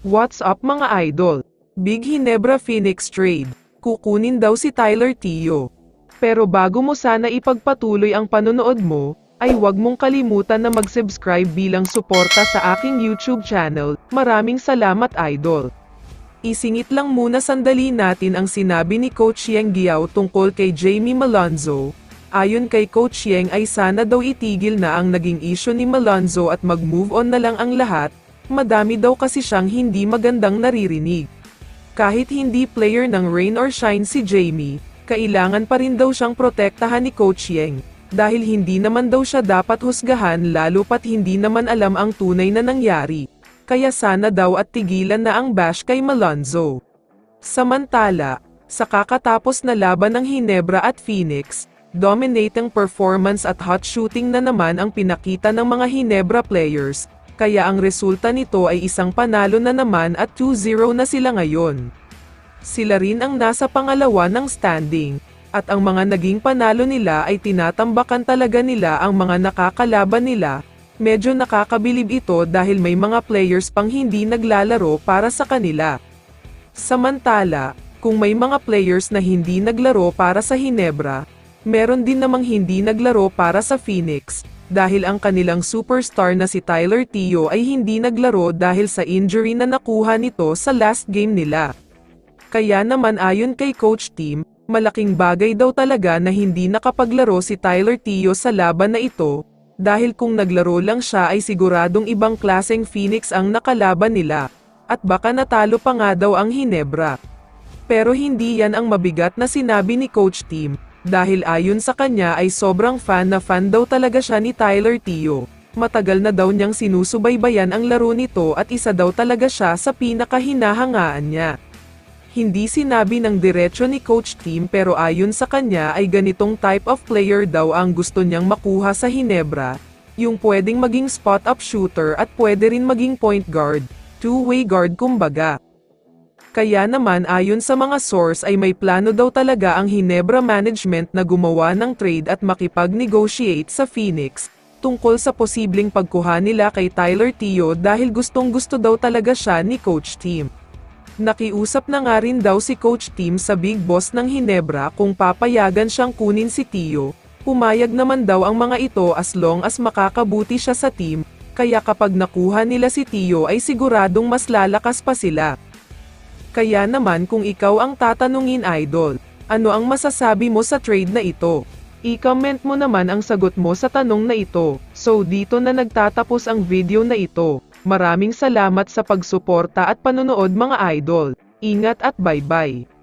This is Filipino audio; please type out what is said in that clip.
What's up mga idol? Big Ginebra Phoenix trade. Kukunin daw si Tyler Tio. Pero bago mo sana ipagpatuloy ang panonood mo, ay huwag mong kalimutan na mag-subscribe bilang suporta sa aking YouTube channel. Maraming salamat idol. Isingit lang muna sandali natin ang sinabi ni Coach Yeng Guiao tungkol kay Jaime Malonzo. Ayon kay Coach Yeng ay sana daw itigil na ang naging issue ni Malonzo at mag-move on na lang ang lahat. Madami daw kasi siyang hindi magandang naririnig. Kahit hindi player ng rain or shine si Jaime, kailangan pa rin daw siyang protektahan ni Coach Yeng, dahil hindi naman daw siya dapat husgahan lalo pat hindi naman alam ang tunay na nangyari. Kaya sana daw at tigilan na ang bash kay Malonzo. Samantala, sa kakatapos na laban ng Ginebra at Phoenix, dominating performance at hot shooting na naman ang pinakita ng mga Ginebra players. Kaya ang resulta nito ay isang panalo na naman at 2-0 na sila ngayon. Sila rin ang nasa pangalawa ng standing, at ang mga naging panalo nila ay tinatambakan talaga nila ang mga nakakalaban nila. Medyo nakakabilib ito dahil may mga players pang hindi naglalaro para sa kanila. Samantala, kung may mga players na hindi naglaro para sa Ginebra, meron din namang hindi naglaro para sa Phoenix. Dahil ang kanilang superstar na si Tyler Tio ay hindi naglaro dahil sa injury na nakuha nito sa last game nila. Kaya naman ayon kay Coach Tim, malaking bagay daw talaga na hindi nakapaglaro si Tyler Tio sa laban na ito, dahil kung naglaro lang siya ay siguradong ibang klaseng Phoenix ang nakalaban nila, at baka natalo pa nga daw ang Ginebra. Pero hindi yan ang mabigat na sinabi ni Coach Tim. Dahil ayon sa kanya ay sobrang fan daw talaga siya ni Tyler Tio. Matagal na daw niyang sinusubaybayan ang laro nito at isa daw talaga siya sa pinakahinahangaan niya. Hindi sinabi ng diretsyo ni Coach Tim pero ayon sa kanya ay ganitong type of player daw ang gusto niyang makuha sa Ginebra. Yung pwedeng maging spot-up shooter at pwede rin maging point guard, two-way guard kumbaga. Kaya naman ayon sa mga source ay may plano daw talaga ang Ginebra management na gumawa ng trade at makipag-negotiate sa Phoenix, tungkol sa posibleng pagkuha nila kay Tyler Tio dahil gustong-gusto daw talaga siya ni Coach Tim. Nakiusap na nga rin daw si Coach Tim sa big boss ng Ginebra kung papayagan siyang kunin si Tio, pumayag naman daw ang mga ito as long as makakabuti siya sa team, kaya kapag nakuha nila si Tio ay siguradong mas lalakas pa sila. Kaya naman kung ikaw ang tatanungin idol, ano ang masasabi mo sa trade na ito? I-comment mo naman ang sagot mo sa tanong na ito. So dito na nagtatapos ang video na ito. Maraming salamat sa pagsuporta at panonood mga idol. Ingat at bye-bye.